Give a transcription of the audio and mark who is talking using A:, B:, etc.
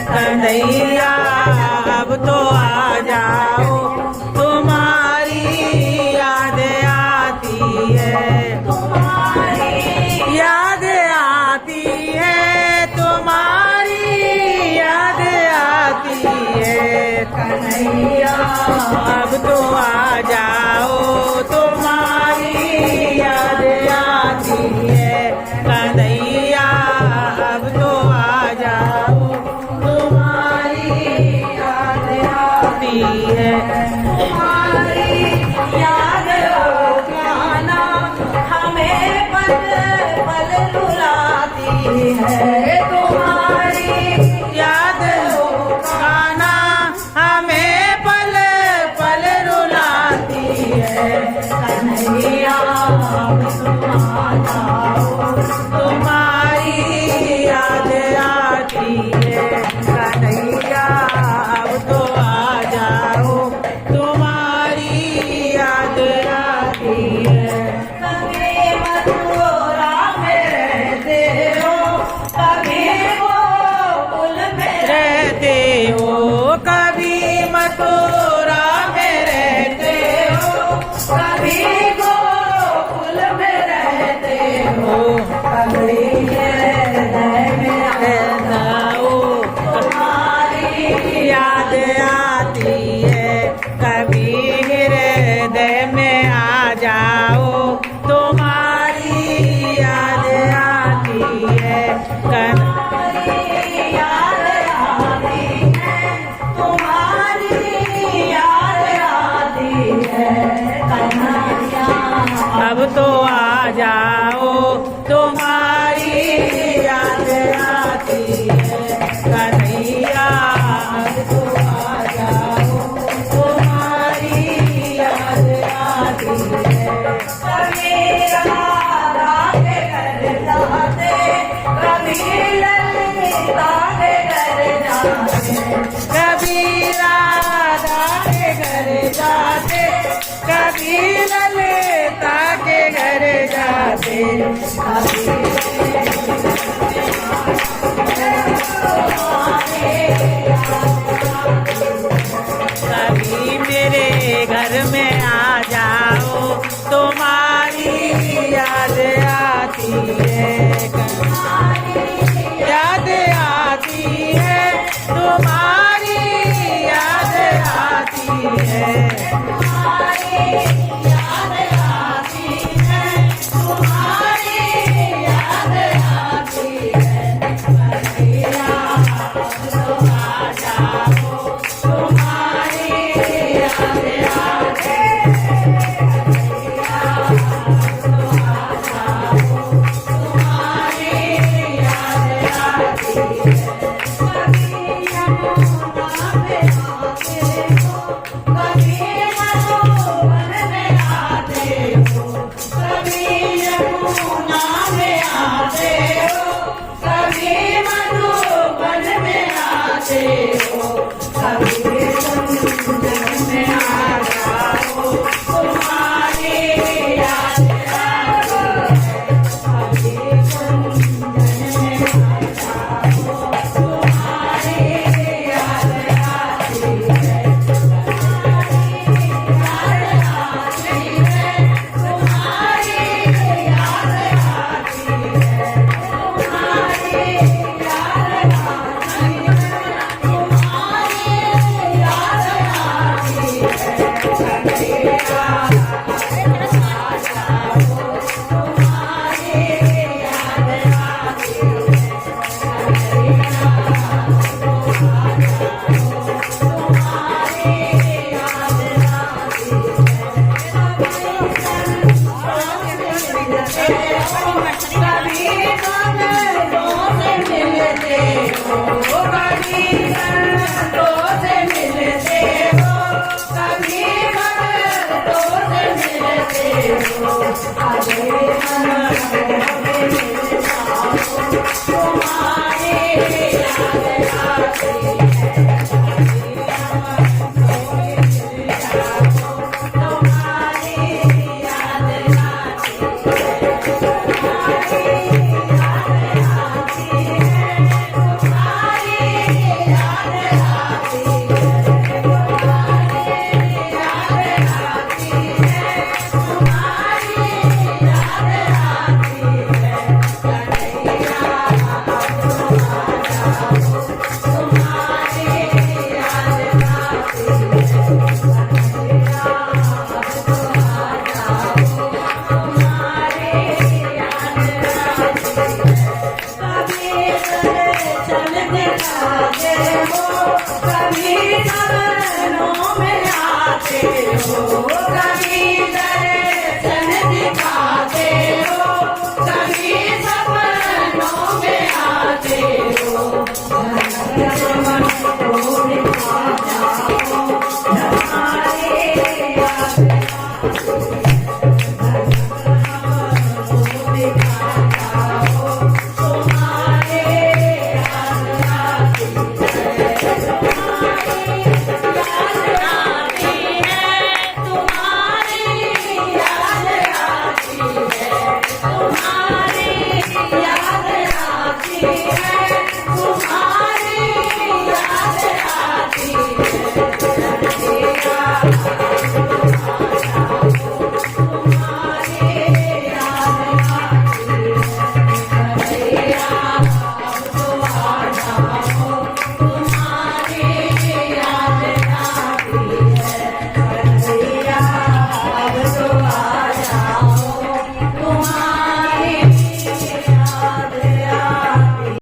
A: कन्हैया अब तो आ जाओ, तुम्हारी याद आती है, तुम्हारी याद आती है, तुम्हारी याद आती है। कन्हैया अब तो आ जाओ, तुम्हारी याद आती है। कन्हैया अब तो आ जाओ, तुम्हारी याद आती है। तुम्हारी याद आना हमें पल पल रुलाती है, तुम्हारी याद आना हमें पल पल रुलाती है। कन्हैया अब तुम आ जाओ, तुम्हारी याद आती है। कन्हैया अब तो आ जाओ, तुम्हारी याद आती है। कभी मथुरा में रहते हो, कभी गोकुल में रहते हो, कभी मथुरा में रहते हो, कभी गोकुल में रहते हो। कभी हृदय में आ जाओ, तुम्हारी याद आती है। कभी हृदय में आ जाओ, तुम्हारी याद आती है। तुम्हारी याद आती है, तुम्हारी याद आती है। कन्हैया अब तो आ जाओ, तुम्हारी याद आती है। कन्हैया अब तो आ जाओ, तुम्हारी याद आती है। कभी राधा के घर जाते, कभी ललिता के घर जाते, कभी राधा के घर जाते, कभी ललिता के घर जाते। कभी मेरे घर में आ जाओ, तुम्हारी याद आती है। याद आती है, तुम्हारी याद आती है। तुम्हारी याद आती है, तुम्हारी याद आती है। कन्हैया अब तो आ जाओ, तुम्हारी याद आती है। कन्हैया अब तो आ जाओ, तुम्हारी याद आती है। कभी यमुना में आते हो, कभी मधुबन में आते हो, कभी यमुना में आते हो, कभी मधुबन में आते हो। कभी कुंजन में आ जाओ, तुम्हारी याद आती है। कभी कुंजन में आ जाओ, तुम्हारी याद आती है। तुम्हारी याद आती है, तुम्हारी याद आती है। तुम्हारी याद आती है, આજે હું